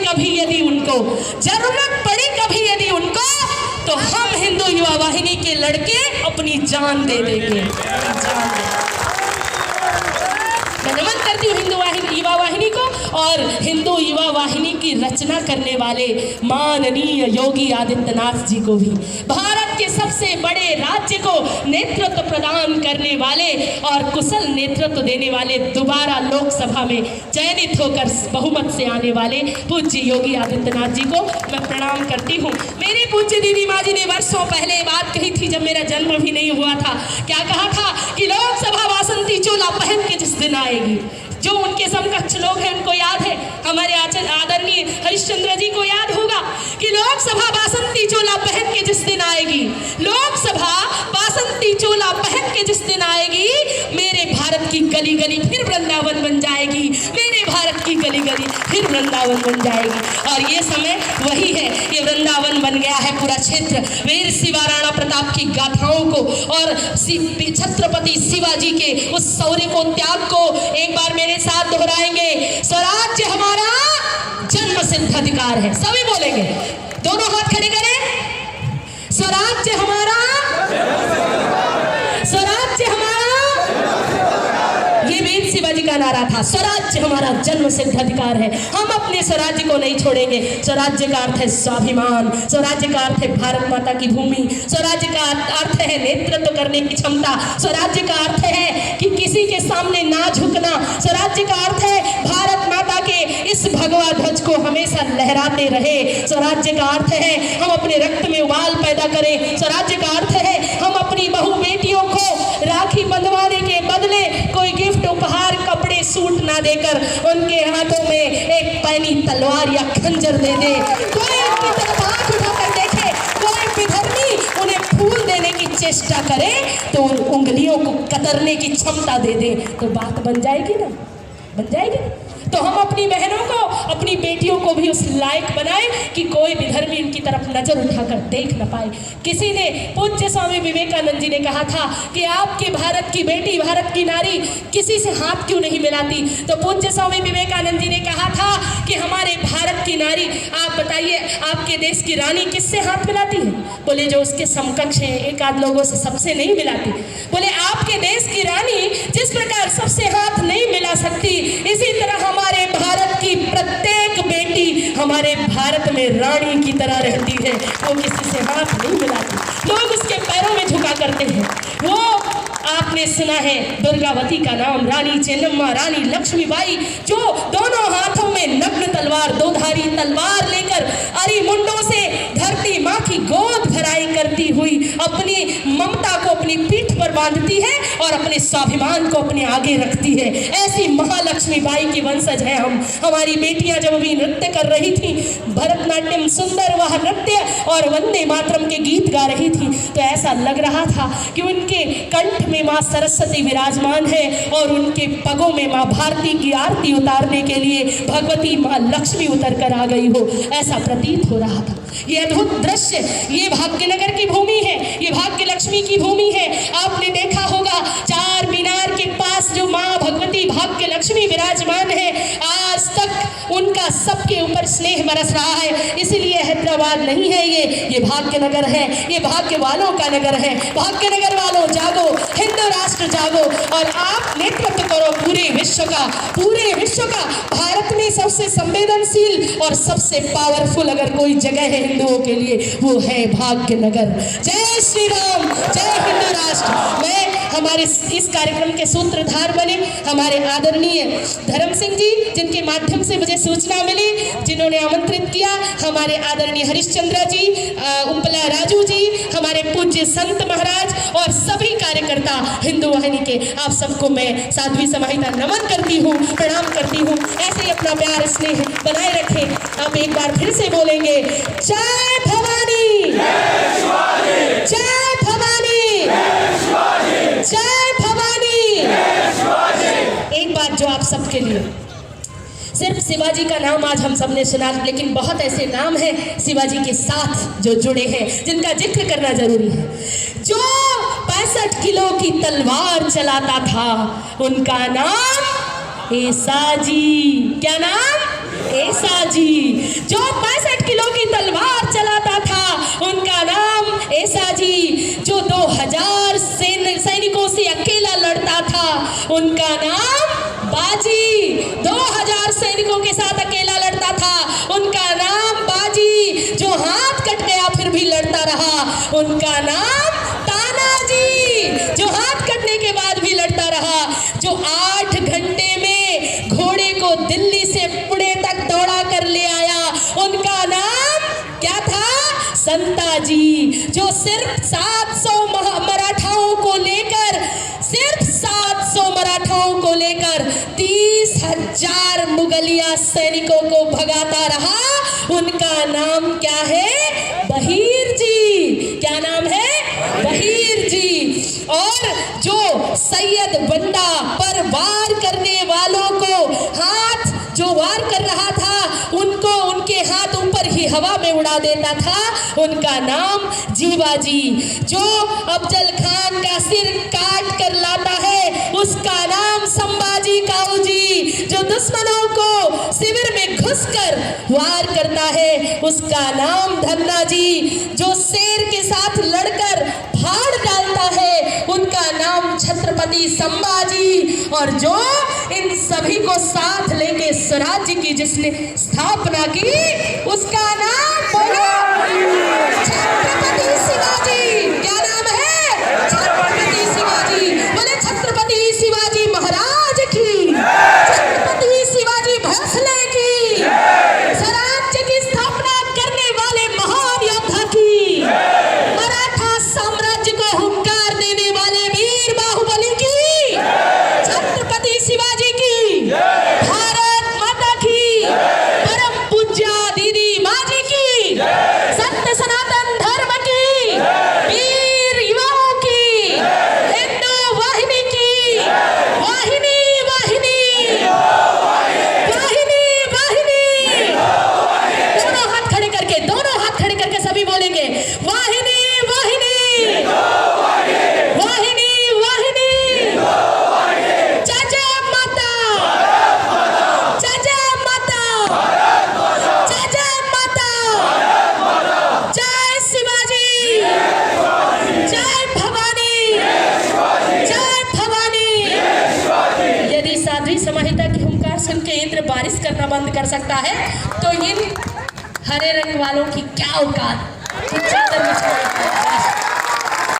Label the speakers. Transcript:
Speaker 1: कभी यदि उनको, जरूरत पड़ी कभी यदि उनको, तो हम हिंदू युवा वाहिनी के लड़के अपनी जान दे देंगे। मैं नमन करती हूँ हिंदू युवा वाहिनी को और हिंदू युवा वाहिनी की रचना करने वाले माननीय योगी आदित्यनाथ जी को भी, भारत के सबसे बड़े राज्य को नेतृत्व प्रदान करने वाले और कुशल नेतृत्व देने वाले, दोबारा लोकसभा में चयनित होकर बहुमत से आने वाले पूज्य योगी आदित्यनाथ जी को मैं प्रणाम करती हूँ। मेरी पूज्य दीदी माँ जी ने वर्षों पहले बात कही थी, जब मेरा जन्म भी नहीं हुआ था। क्या कहा था कि लोकसभा वासंती चोला पहन के जिस दिन आएगी, जो उनके समकक्ष लोग हैं उनको याद है, हमारे आदरणीय हरिश्चंद्र जी को याद होगा कि लोकसभा बासंती चोला पहन के जिस दिन आएगी, लोकसभा बासंती चोला पहन के जिस दिन आएगी, मेरे भारत की गली गली फिर वृंदावन बन जाएगी, मेरे भारत की गली गली फिर वृंदावन बन जाएगी। और ये समय वही है, ये वृंदावन बन गया है पूरा क्षेत्र। वीर शिवा राणा प्रताप की गाथाओं को और छत्रपति शिवाजी के उस शौर्य को, त्याग को एक बार मेरे साथ दोहराएंगे। स्वराज्य हमारा जन्म सिद्ध अधिकार है, सभी बोलेंगे, दोनों हाथ खड़े करें। स्वराज्य हमारा, स्वराज्य हमारा, ये वीर शिवाजी का नारा था। स्वराज्य हमारा जन्म सिद्ध अधिकार है, हम अपने स्वराज्य को नहीं छोड़ेंगे। स्वराज्य का अर्थ है स्वाभिमान, स्वराज्य का अर्थ है भारत माता की भूमि, स्वराज्य का अर्थ है नेतृत्व करने की क्षमता, स्वराज्य का अर्थ है कि किसी के सामने ना झुकना, स्वराज्य का अर्थ है भारत माता के इस भगवा ध्वज को हमेशा लहराते रहे, स्वराज्य का अर्थ है हम अपने रक्त में उबाल पैदा करें, स्वराज्य का अर्थ है हम अपनी बहू बेटियों को राखी बंधवाने के बदले कोई गिफ्ट, उपहार, कपड़े, सूट ना देकर उनके हाथों में एक पैनी तलवार या खंजर दे दे। कोई उनकी तरफ हाथ उठाकर देखे, कोई विधर्मी उन्हें फूल देने की चेष्टा करे तो उन उंगलियों को कतरने की क्षमता दे दे, तो बात बन जाएगी ना, बन जाएगी। तो हम अपनी बहनों को, अपनी बेटियों को भी उस लायक बनाए कि कोई विधर्मी इनकी तरफ नजर उठाकर देख न पाए। किसी ने, पूज्य स्वामी विवेकानंद जी ने कहा था कि आपके भारत की बेटी, भारत की नारी किसी से हाथ क्यों नहीं मिलाती, तो पूज्य स्वामी विवेकानंद जी ने कहा था कि हमारे भारत की नारी, आप बताइए आपके देश की रानी किससे हाथ मिलाती है? बोले जो उसके समकक्ष हैं, एक आध लोगों से, सबसे नहीं मिलाती। बोले आपके देश की रानी जिस प्रकार सबसे हाथ नहीं मिला सकती, इसी तरह हमारे भारत की प्रत्येक बेटी हमारे भारत में रानी की तरह रहती है, वो किसी से हाथ नहीं मिलाती, लोग उसके पैरों में झुका करते हैं। वो आपने सुना है दुर्गावती का नाम, रानी चेन्नम्मा, रानी लक्ष्मीबाई, जो दोनों हाथों में नग्न तलवार, दोधारी तलवार लेकर अरी मुंडों से धरती माँ की गोद भराई करती हुई अपनी ममता को अपनी पीठ पर बांधती है और अपने स्वाभिमान को अपने आगे रखती है। ऐसी महालक्ष्मी बाई की वंशज है हम। हमारी बेटियां जब भी नृत्य कर रही थी, भरतनाट्यम, सुंदर वह नृत्य और वंदे मातरम के गीत गा रही थी, तो ऐसा लग रहा था कि उनके कंठ में माँ सरस्वती विराजमान है और उनके पगों में माँ भारती की आरती उतारने के लिए भगवती माँ लक्ष्मी उतर कर आ गई हो, ऐसा प्रतीत हो रहा था। ये अद्भुत दृश्य, ये भाग्यनगर की भूमि है, ये भाग्य लक्ष्मी की भूमि है। आपने देखा होगा चार मीनार के पास जो माँ भगवती भाग्य लक्ष्मी विराजमान है, आज तक उनका सबके ऊपर स्नेह बरस रहा है। इसलिए हैदराबाद नहीं है ये भाग्यनगर है, ये भाग्य वालों का नगर है। भाग्यनगर वालों जागो, हिंदू राष्ट्र जागो और आप नेतृत्व करो पूरे विश्व का, पूरे विश्व का। भारत में सबसे संवेदनशील और सबसे पावरफुल अगर कोई जगह है हिंदुओं के लिए, वो है भाग्यनगर। जय श्री राम, जय हिंदू राष्ट्र। मैं हमारे इस कार्यक्रम के सूत्रधार बने हमारे आदरणीय धर्म सिंह जी, जिनके माध्यम से मुझे सूचना मिली, जिन्होंने आमंत्रित किया, हमारे आदरणीय हरिश्चंद्र जी, उम्पला राजू जी, हमारे पूज्य संत महाराज और सभी कार्यकर्ता हिंदू वाहिनी के, आप सबको मैं साध्वी समाहिता नमन करती हूँ, प्रणाम करती हूँ। ऐसे ही अपना प्यार स्नेह बनाए रखें। आप एक बार फिर से बोलेंगे, जय भवानी, जय भवानी, जय भवानी। एक बात जो आप सबके लिए, सिर्फ शिवाजी का नाम आज हम सबने सुना, लेकिन बहुत ऐसे नाम हैं शिवाजी के साथ जो जुड़े हैं, जिनका जिक्र करना जरूरी है। जो 65 किलो की तलवार चलाता था, उनका नाम ऐसाजी। क्या नाम? ऐसाजी। जो 65 किलो की तलवार चलाता था उनका नाम ऐसा जी, जो 2000 सैनिकों से अकेला लड़ता था उनका नाम बाजी, 2000 सैनिकों के साथ अकेला लड़ता था उनका नाम बाजी, जो हाथ कट गया फिर भी लड़ता रहा उनका नाम तानाजी, जो हाथ कटने के बाद भी लड़ता रहा, जो 8 घंटे में घोड़े को दिल्ली से पुणे तक दौड़ा कर ले आया उनका नाम क्या था? संताजी, जो सिर्फ 700 मराठाओं को लेकर, सिर्फ 700 मराठाओं को लेकर 30,000 मुगलिया सैनिकों को भगाता रहा उनका नाम क्या है? बहीर जी। क्या नाम है? बहीर जी। और जो सैयद बंडा पर वार करने वालों को हाथ, जो वार कर रहा था उनको उनके हाथ ऊपर ही हवा में उड़ा देता था उनका नाम जीवाजी, जो अफजल खान का सिर काट कर लाता है उसका नाम संभाजी काऊजी, जो दुश्मनों को शिविर में घुसकर वार करता है उसका नाम धन्ना जी, जो शेर के साथ लड़कर फाड़ डालता है उनका नाम छत्रपति संभाजी, और जो इन सभी को साथ लेके स्वराज्य की जिसने स्थापना की उसका नाम बोलो छत्रपति शिवाजी। क्या नाम है? छत्रपति शिवाजी। बोले छत्रपति शिवाजी महाराज की, छत्रपति शिवाजी भोसले की, स्वराज्य की स्थापना करने वाले महान योद्धा की, मराठा साम्राज्य को हुंकार देने वाले वीर बाहुबली की, छत्रपति शिवाजी की, भारत माता की, परम पूज्या दीदी माँ जी की, सत्य सनातन धर्म की, वीर युवाओं की, हिंदू वाहिनी की, वाहिनी वाहिनी वाहिनी वाहिनी, दोनों हाथ खड़े करके, दोनों हाथ खड़े करके सभी बोलेंगे वाहिनी वाहिनी वाहिनी वाहिनी, जय जय माता, जय जय माता, जय जय माता, जय शिवाजी, जय भवानी, जय भवानी। यदि साध्वी संहिता की हुंकार सुन के इंद्र बारिश करना बंद कर सकता है तो इन हरे रंग वालों की क्या औकात। चादर बिछा